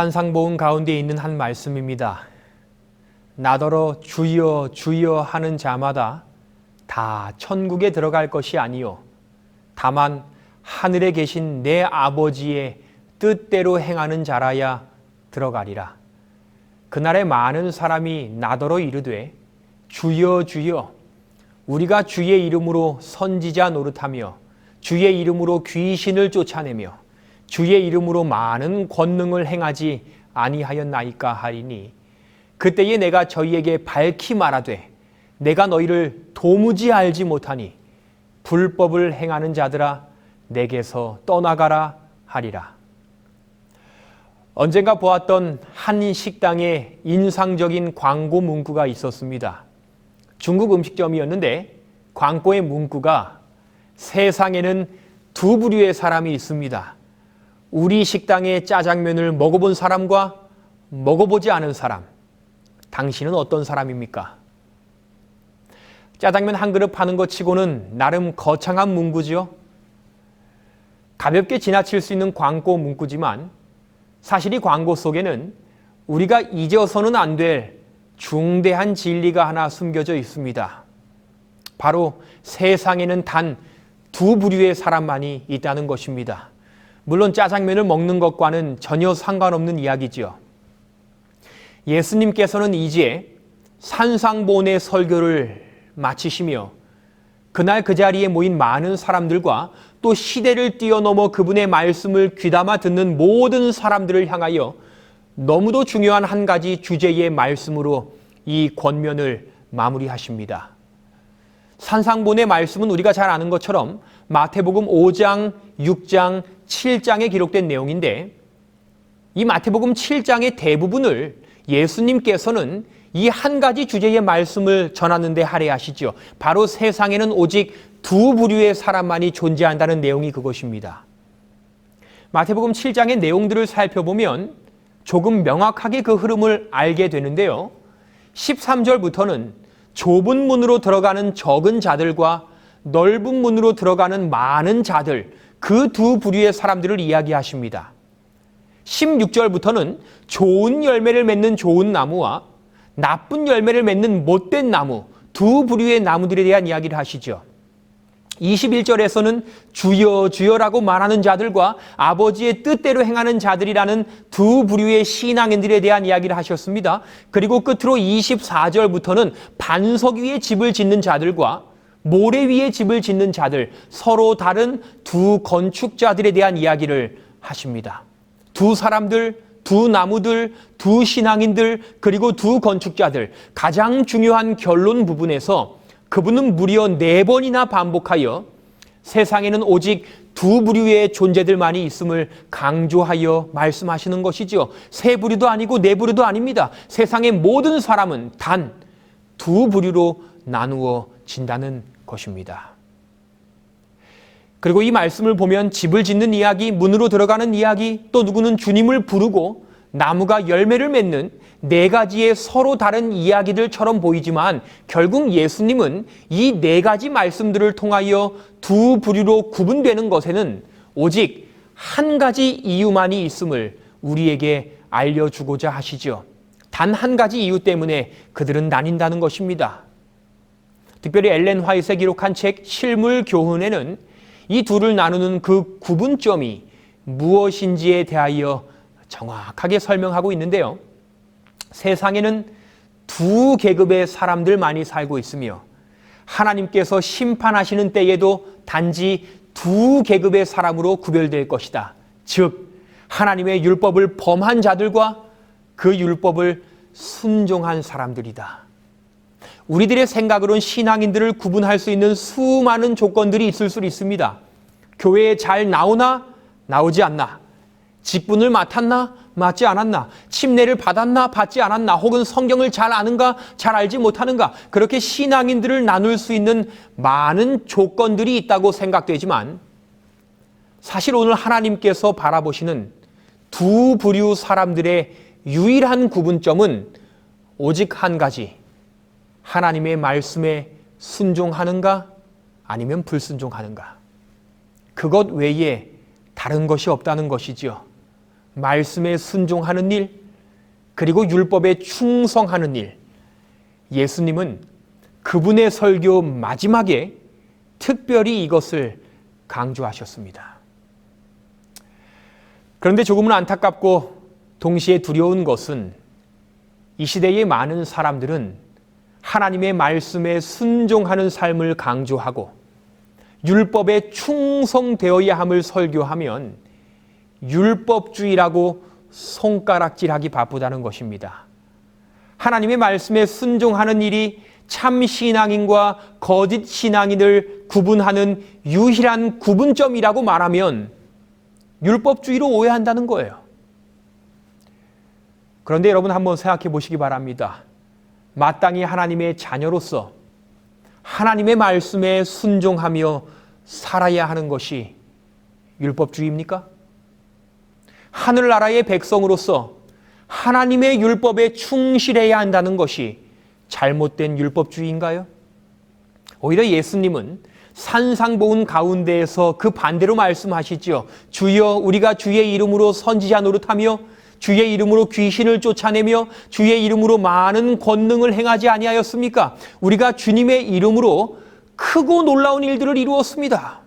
산상보훈 가운데 있는 한 말씀입니다. 나더러 주여 주여 하는 자마다 다 천국에 들어갈 것이 아니요 다만 하늘에 계신 내 아버지의 뜻대로 행하는 자라야 들어가리라. 그날에 많은 사람이 나더러 이르되 주여 주여 우리가 주의 이름으로 선지자 노릇하며 주의 이름으로 귀신을 쫓아내며 주의 이름으로 많은 권능을 행하지 아니하였나이까 하리니 그때에 내가 저희에게 밝히 말하되 내가 너희를 도무지 알지 못하니 불법을 행하는 자들아 내게서 떠나가라 하리라. 언젠가 보았던 한 식당에 인상적인 광고 문구가 있었습니다. 중국 음식점이었는데 광고의 문구가 세상에는 두 부류의 사람이 있습니다. 우리 식당의 짜장면을 먹어본 사람과 먹어보지 않은 사람. 당신은 어떤 사람입니까? 짜장면 한 그릇 파는 것 치고는 나름 거창한 문구죠. 가볍게 지나칠 수 있는 광고 문구지만 사실 이 광고 속에는 우리가 잊어서는 안 될 중대한 진리가 하나 숨겨져 있습니다. 바로 세상에는 단 두 부류의 사람만이 있다는 것입니다. 물론 짜장면을 먹는 것과는 전혀 상관없는 이야기지요. 예수님께서는 이제 산상보훈의 설교를 마치시며 그날 그 자리에 모인 많은 사람들과 또 시대를 뛰어넘어 그분의 말씀을 귀담아 듣는 모든 사람들을 향하여 너무도 중요한 한 가지 주제의 말씀으로 이 권면을 마무리하십니다. 산상보훈의 말씀은 우리가 잘 아는 것처럼 마태복음 5장, 6장, 7장에 기록된 내용인데 이 마태복음 7장의 대부분을 예수님께서는 이 한 가지 주제의 말씀을 전하는데 할애하시죠. 바로 세상에는 오직 두 부류의 사람만이 존재한다는 내용이 그것입니다. 마태복음 7장의 내용들을 살펴보면 조금 명확하게 그 흐름을 알게 되는데요. 13절부터는 좁은 문으로 들어가는 적은 자들과 넓은 문으로 들어가는 많은 자들, 그 두 부류의 사람들을 이야기하십니다. 16절부터는 좋은 열매를 맺는 좋은 나무와 나쁜 열매를 맺는 못된 나무, 두 부류의 나무들에 대한 이야기를 하시죠. 21절에서는 주여 주여라고 말하는 자들과 아버지의 뜻대로 행하는 자들이라는 두 부류의 신앙인들에 대한 이야기를 하셨습니다. 그리고 끝으로 24절부터는 반석 위에 집을 짓는 자들과 모래 위에 집을 짓는 자들, 서로 다른 두 건축자들에 대한 이야기를 하십니다. 두 사람들, 두 나무들, 두 신앙인들, 그리고 두 건축자들, 가장 중요한 결론 부분에서 그분은 무려 4번이나 반복하여 세상에는 오직 두 부류의 존재들만이 있음을 강조하여 말씀하시는 것이죠. 세 부류도 아니고 네 부류도 아닙니다. 세상의 모든 사람은 단 두 부류로 나누어진다는 것입니다. 그리고 이 말씀을 보면 집을 짓는 이야기, 문으로 들어가는 이야기, 또 누구는 주님을 부르고 나무가 열매를 맺는 네 가지의 서로 다른 이야기들처럼 보이지만 결국 예수님은 이 네 가지 말씀들을 통하여 두 부류로 구분되는 것에는 오직 한 가지 이유만이 있음을 우리에게 알려주고자 하시죠. 단 한 가지 이유 때문에 그들은 나뉜다는 것입니다. 특별히 엘렌 화이트가 기록한 책 실물 교훈에는 이 둘을 나누는 그 구분점이 무엇인지에 대하여 정확하게 설명하고 있는데요. 세상에는 두 계급의 사람들만이 살고 있으며 하나님께서 심판하시는 때에도 단지 두 계급의 사람으로 구별될 것이다. 즉 하나님의 율법을 범한 자들과 그 율법을 순종한 사람들이다. 우리들의 생각으로는 신앙인들을 구분할 수 있는 수많은 조건들이 있을 수 있습니다. 교회에 잘 나오나 나오지 않나, 직분을 맡았나 맡지 않았나, 침례를 받았나 받지 않았나, 혹은 성경을 잘 아는가 잘 알지 못하는가, 그렇게 신앙인들을 나눌 수 있는 많은 조건들이 있다고 생각되지만 사실 오늘 하나님께서 바라보시는 두 부류 사람들의 유일한 구분점은 오직 한 가지, 하나님의 말씀에 순종하는가 아니면 불순종하는가, 그것 외에 다른 것이 없다는 것이지요. 말씀에 순종하는 일, 그리고 율법에 충성하는 일, 예수님은 그분의 설교 마지막에 특별히 이것을 강조하셨습니다. 그런데 조금은 안타깝고 동시에 두려운 것은 이 시대의 많은 사람들은 하나님의 말씀에 순종하는 삶을 강조하고 율법에 충성되어야 함을 설교하면 율법주의라고 손가락질하기 바쁘다는 것입니다. 하나님의 말씀에 순종하는 일이 참 신앙인과 거짓 신앙인을 구분하는 유일한 구분점이라고 말하면 율법주의로 오해한다는 거예요. 그런데 여러분 한번 생각해 보시기 바랍니다. 마땅히 하나님의 자녀로서 하나님의 말씀에 순종하며 살아야 하는 것이 율법주의입니까? 하늘나라의 백성으로서 하나님의 율법에 충실해야 한다는 것이 잘못된 율법주의인가요? 오히려 예수님은 산상보훈 가운데에서 그 반대로 말씀하시죠. 주여, 우리가 주의 이름으로 선지자 노릇하며 주의 이름으로 귀신을 쫓아내며 주의 이름으로 많은 권능을 행하지 아니하였습니까? 우리가 주님의 이름으로 크고 놀라운 일들을 이루었습니다.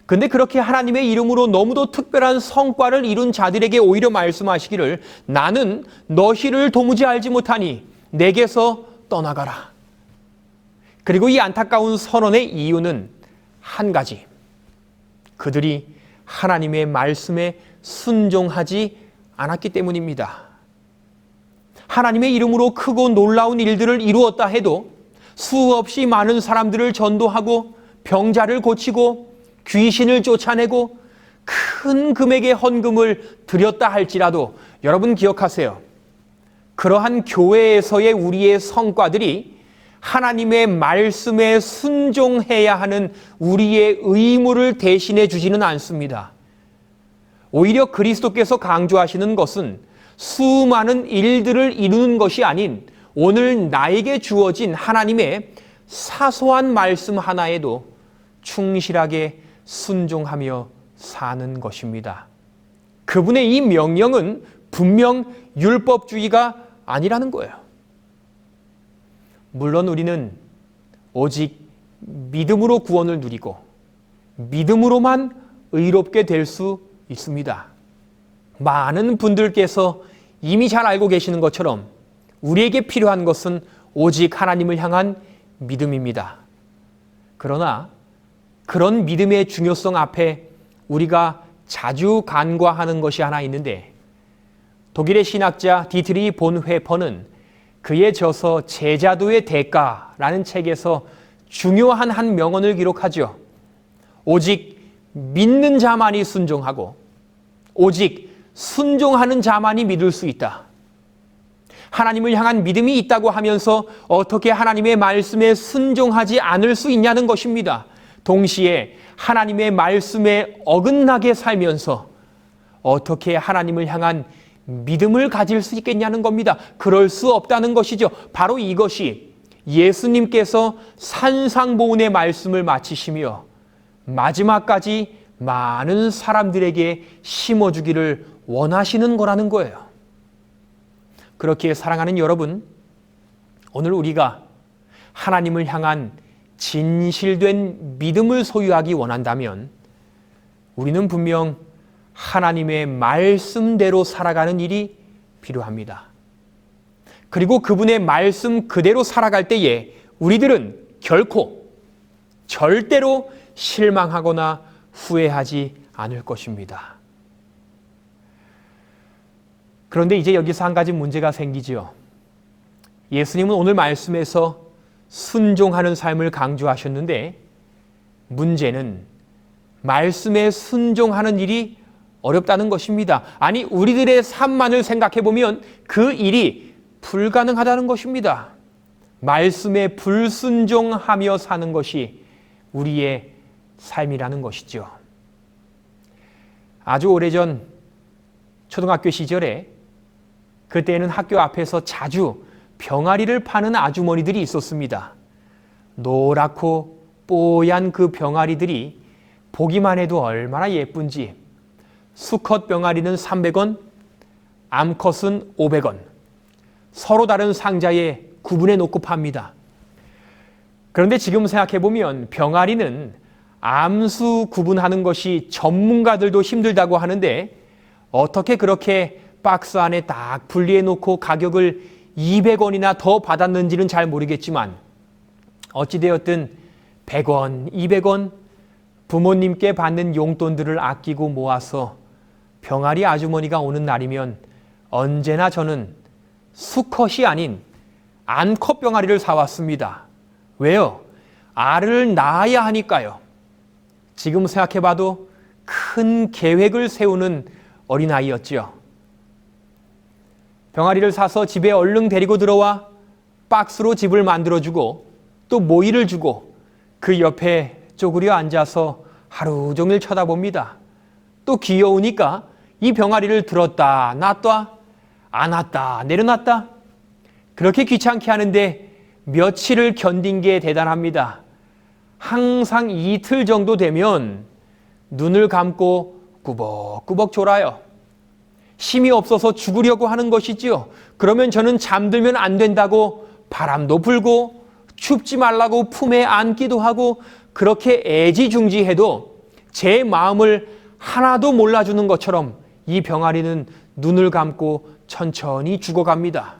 근데 그렇게 하나님의 이름으로 너무도 특별한 성과를 이룬 자들에게 오히려 말씀하시기를 나는 너희를 도무지 알지 못하니 내게서 떠나가라. 그리고 이 안타까운 선언의 이유는 한 가지. 그들이 하나님의 말씀에 순종하지 않았기 때문입니다. 하나님의 이름으로 크고 놀라운 일들을 이루었다 해도 수없이 많은 사람들을 전도하고 병자를 고치고 귀신을 쫓아내고 큰 금액의 헌금을 드렸다 할지라도 여러분 기억하세요. 그러한 교회에서의 우리의 성과들이 하나님의 말씀에 순종해야 하는 우리의 의무를 대신해 주지는 않습니다. 오히려 그리스도께서 강조하시는 것은 수많은 일들을 이루는 것이 아닌 오늘 나에게 주어진 하나님의 사소한 말씀 하나에도 충실하게 순종하며 사는 것입니다. 그분의 이 명령은 분명 율법주의가 아니라는 거예요. 물론 우리는 오직 믿음으로 구원을 누리고 믿음으로만 의롭게 될 수 있습니다. 많은 분들께서 이미 잘 알고 계시는 것처럼 우리에게 필요한 것은 오직 하나님을 향한 믿음입니다. 그러나 그런 믿음의 중요성 앞에 우리가 자주 간과하는 것이 하나 있는데 독일의 신학자 디트리 본회퍼는 그의 저서 제자도의 대가라는 책에서 중요한 한 명언을 기록하죠. 오직 믿는 자만이 순종하고 오직 순종하는 자만이 믿을 수 있다. 하나님을 향한 믿음이 있다고 하면서 어떻게 하나님의 말씀에 순종하지 않을 수 있냐는 것입니다. 동시에 하나님의 말씀에 어긋나게 살면서 어떻게 하나님을 향한 믿음을 가질 수 있겠냐는 겁니다. 그럴 수 없다는 것이죠. 바로 이것이 예수님께서 산상보훈의 말씀을 마치시며 마지막까지 많은 사람들에게 심어주기를 원하시는 거라는 거예요. 그렇게 사랑하는 여러분, 오늘 우리가 하나님을 향한 진실된 믿음을 소유하기 원한다면 우리는 분명 하나님의 말씀대로 살아가는 일이 필요합니다. 그리고 그분의 말씀 그대로 살아갈 때에 우리들은 결코 절대로 실망하거나 후회하지 않을 것입니다. 그런데 이제 여기서 한 가지 문제가 생기지요. 예수님은 오늘 말씀에서 순종하는 삶을 강조하셨는데 문제는 말씀에 순종하는 일이 어렵다는 것입니다. 아니, 우리들의 삶만을 생각해 보면 그 일이 불가능하다는 것입니다. 말씀에 불순종하며 사는 것이 우리의 삶이라는 것이죠. 아주 오래전 초등학교 시절에 그때는 학교 앞에서 자주 병아리를 파는 아주머니들이 있었습니다. 노랗고 뽀얀 그 병아리들이 보기만 해도 얼마나 예쁜지 수컷 병아리는 300원, 암컷은 500원. 서로 다른 상자에 구분해 놓고 팝니다. 그런데 지금 생각해보면 병아리는 암수 구분하는 것이 전문가들도 힘들다고 하는데 어떻게 그렇게 박스 안에 딱 분리해 놓고 가격을 200원이나 더 받았는지는 잘 모르겠지만 어찌되었든 100원, 200원 부모님께 받는 용돈들을 아끼고 모아서 병아리 아주머니가 오는 날이면 언제나 저는 수컷이 아닌 암컷 병아리를 사왔습니다. 왜요? 알을 낳아야 하니까요. 지금 생각해봐도 큰 계획을 세우는 어린아이였지요. 병아리를 사서 집에 얼른 데리고 들어와 박스로 집을 만들어주고 또 모이를 주고 그 옆에 쪼그려 앉아서 하루 종일 쳐다봅니다. 또 귀여우니까 이 병아리를 들었다 놨다 안았다 내려놨다 그렇게 귀찮게 하는데 며칠을 견딘 게 대단합니다. 항상 이틀 정도 되면 눈을 감고 꾸벅꾸벅 졸아요. 힘이 없어서 죽으려고 하는 것이지요. 그러면 저는 잠들면 안 된다고 바람도 불고 춥지 말라고 품에 안기도 하고 그렇게 애지중지해도 제 마음을 하나도 몰라주는 것처럼 이 병아리는 눈을 감고 천천히 죽어갑니다.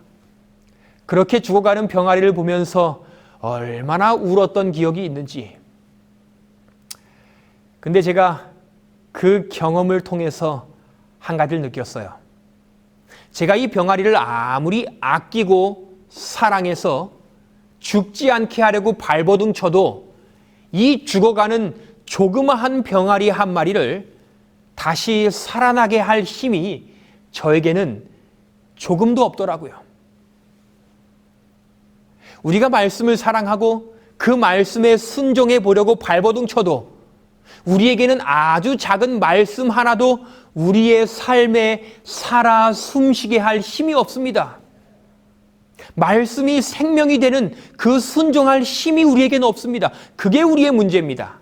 그렇게 죽어가는 병아리를 보면서 얼마나 울었던 기억이 있는지. 근데 제가 그 경험을 통해서 한 가지를 느꼈어요. 제가 이 병아리를 아무리 아끼고 사랑해서 죽지 않게 하려고 발버둥 쳐도 이 죽어가는 조그마한 병아리 한 마리를 다시 살아나게 할 힘이 저에게는 조금도 없더라고요. 우리가 말씀을 사랑하고 그 말씀에 순종해 보려고 발버둥 쳐도 우리에게는 아주 작은 말씀 하나도 우리의 삶에 살아 숨쉬게 할 힘이 없습니다. 말씀이 생명이 되는 그 순종할 힘이 우리에게는 없습니다. 그게 우리의 문제입니다.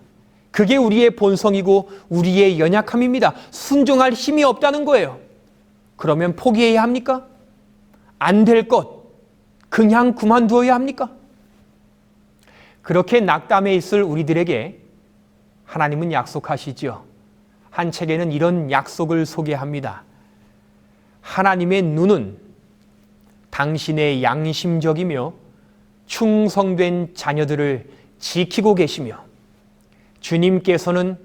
그게 우리의 본성이고 우리의 연약함입니다. 순종할 힘이 없다는 거예요. 그러면 포기해야 합니까? 안 될 것 그냥 그만두어야 합니까? 그렇게 낙담해 있을 우리들에게 하나님은 약속하시죠. 한 책에는 이런 약속을 소개합니다. 하나님의 눈은 당신의 양심적이며 충성된 자녀들을 지키고 계시며 주님께서는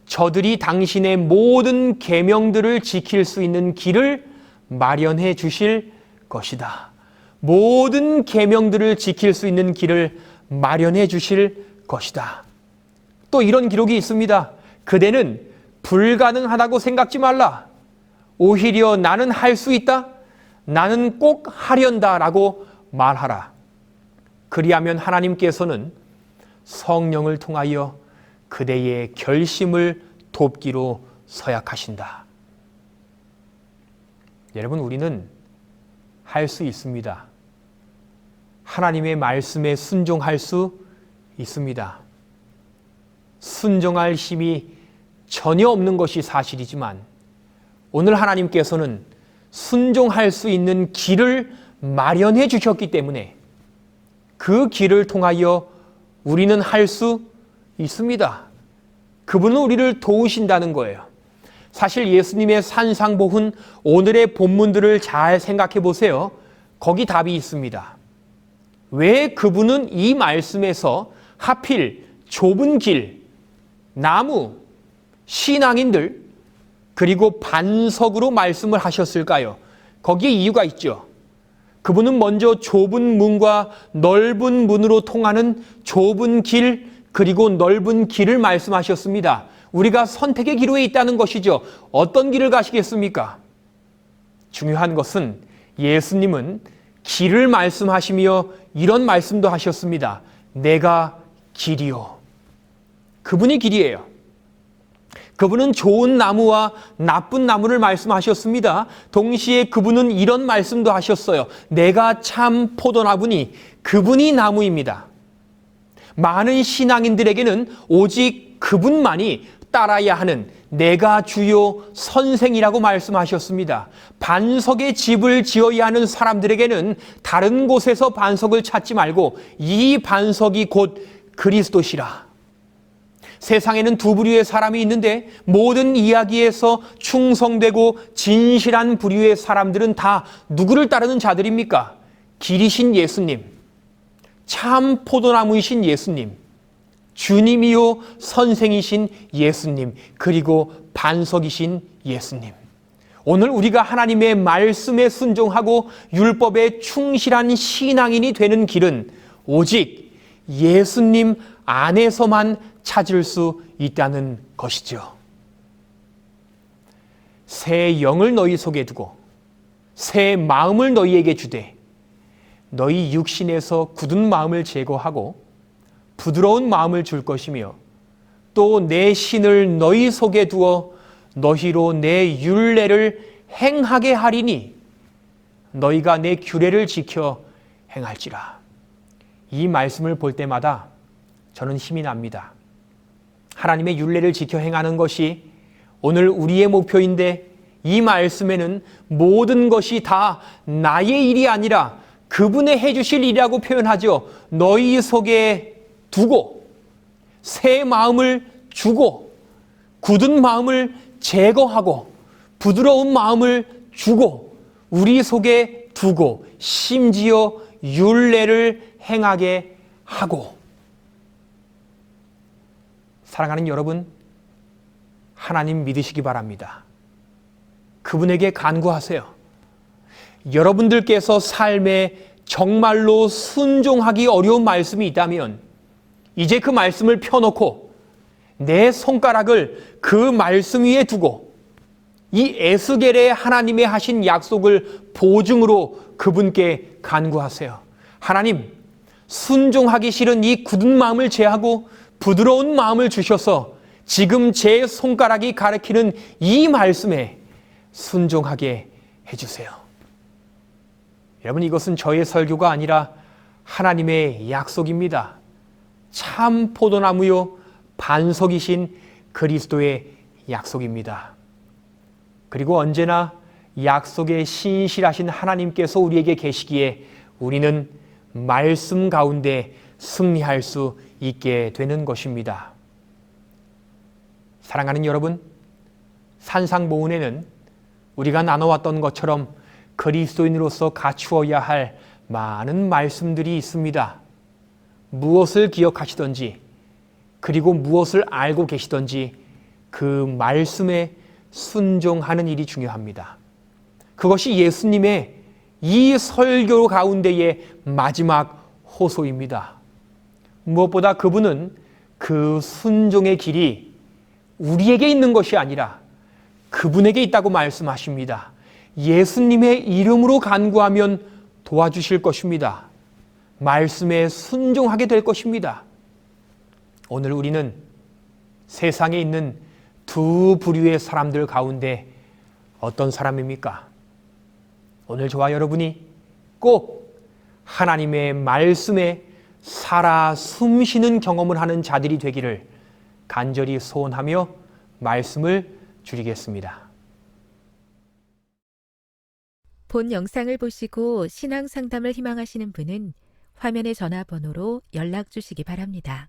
저들이 당신의 모든 계명들을 지킬 수 있는 길을 마련해 주실 것이다. 모든 계명들을 지킬 수 있는 길을 마련해 주실 것이다. 또 이런 기록이 있습니다. 그대는 불가능하다고 생각지 말라. 오히려 나는 할 수 있다. 나는 꼭 하련다라고 말하라. 그리하면 하나님께서는 성령을 통하여 그대의 결심을 돕기로 서약하신다. 여러분, 우리는 할 수 있습니다. 하나님의 말씀에 순종할 수 있습니다. 순종할 힘이 전혀 없는 것이 사실이지만 오늘 하나님께서는 순종할 수 있는 길을 마련해 주셨기 때문에 그 길을 통하여 우리는 할 수 있습니다. 그분은 우리를 도우신다는 거예요. 사실 예수님의 산상복음 오늘의 본문들을 잘 생각해 보세요. 거기 답이 있습니다. 왜 그분은 이 말씀에서 하필 좁은 길, 나무, 신앙인들, 그리고 반석으로 말씀을 하셨을까요? 거기에 이유가 있죠. 그분은 먼저 좁은 문과 넓은 문으로 통하는 좁은 길, 그리고 넓은 길을 말씀하셨습니다. 우리가 선택의 기로에 있다는 것이죠. 어떤 길을 가시겠습니까? 중요한 것은 예수님은 길을 말씀하시며 이런 말씀도 하셨습니다. 내가 길이요. 그분이 길이에요. 그분은 좋은 나무와 나쁜 나무를 말씀하셨습니다. 동시에 그분은 이런 말씀도 하셨어요. 내가 참 포도나무니 그분이 나무입니다. 많은 신앙인들에게는 오직 그분만이 따라야 하는 내가 주요 선생이라고 말씀하셨습니다. 반석의 집을 지어야 하는 사람들에게는 다른 곳에서 반석을 찾지 말고 이 반석이 곧 그리스도시라. 세상에는 두 부류의 사람이 있는데 모든 이야기에서 충성되고 진실한 부류의 사람들은 다 누구를 따르는 자들입니까? 길이신 예수님, 참 포도나무이신 예수님, 주님이요 선생이신 예수님, 그리고 반석이신 예수님. 오늘 우리가 하나님의 말씀에 순종하고 율법에 충실한 신앙인이 되는 길은 오직 예수님 안에서만 찾을 수 있다는 것이죠. 새 영을 너희 속에 두고 새 마음을 너희에게 주되 너희 육신에서 굳은 마음을 제거하고 부드러운 마음을 줄 것이며 또 내 신을 너희 속에 두어 너희로 내 율례를 행하게 하리니 너희가 내 규례를 지켜 행할지라. 이 말씀을 볼 때마다 저는 힘이 납니다. 하나님의 율례를 지켜 행하는 것이 오늘 우리의 목표인데 이 말씀에는 모든 것이 다 나의 일이 아니라 그분의 해주실 일이라고 표현하죠. 너희 속에 두고 새 마음을 주고 굳은 마음을 제거하고 부드러운 마음을 주고 우리 속에 두고 심지어 율례를 행하게 하고. 사랑하는 여러분, 하나님 믿으시기 바랍니다. 그분에게 간구하세요. 여러분들께서 삶에 정말로 순종하기 어려운 말씀이 있다면 이제 그 말씀을 펴놓고 내 손가락을 그 말씀 위에 두고 이 에스겔의 하나님의 하신 약속을 보증으로 그분께 간구하세요. 하나님, 순종하기 싫은 이 굳은 마음을 제하고 부드러운 마음을 주셔서 지금 제 손가락이 가리키는 이 말씀에 순종하게 해주세요. 여러분, 이것은 저의 설교가 아니라 하나님의 약속입니다. 참 포도나무요 반석이신 그리스도의 약속입니다. 그리고 언제나 약속에 신실하신 하나님께서 우리에게 계시기에 우리는 말씀 가운데 승리할 수 있게 되는 것입니다. 사랑하는 여러분, 산상보훈에는 우리가 나눠왔던 것처럼 그리스도인으로서 갖추어야 할 많은 말씀들이 있습니다. 무엇을 기억하시던지 그리고 무엇을 알고 계시던지 그 말씀에 순종하는 일이 중요합니다. 그것이 예수님의 이 설교 가운데의 마지막 호소입니다. 무엇보다 그분은 그 순종의 길이 우리에게 있는 것이 아니라 그분에게 있다고 말씀하십니다. 예수님의 이름으로 간구하면 도와주실 것입니다. 말씀에 순종하게 될 것입니다. 오늘 우리는 세상에 있는 두 부류의 사람들 가운데 어떤 사람입니까? 오늘 저와 여러분이 꼭 하나님의 말씀에 살아 숨쉬는 경험을 하는 자들이 되기를 간절히 소원하며 말씀을 줄이겠습니다. 본 영상을 보시고 신앙 상담을 희망하시는 분은 화면의 전화번호로 연락 주시기 바랍니다.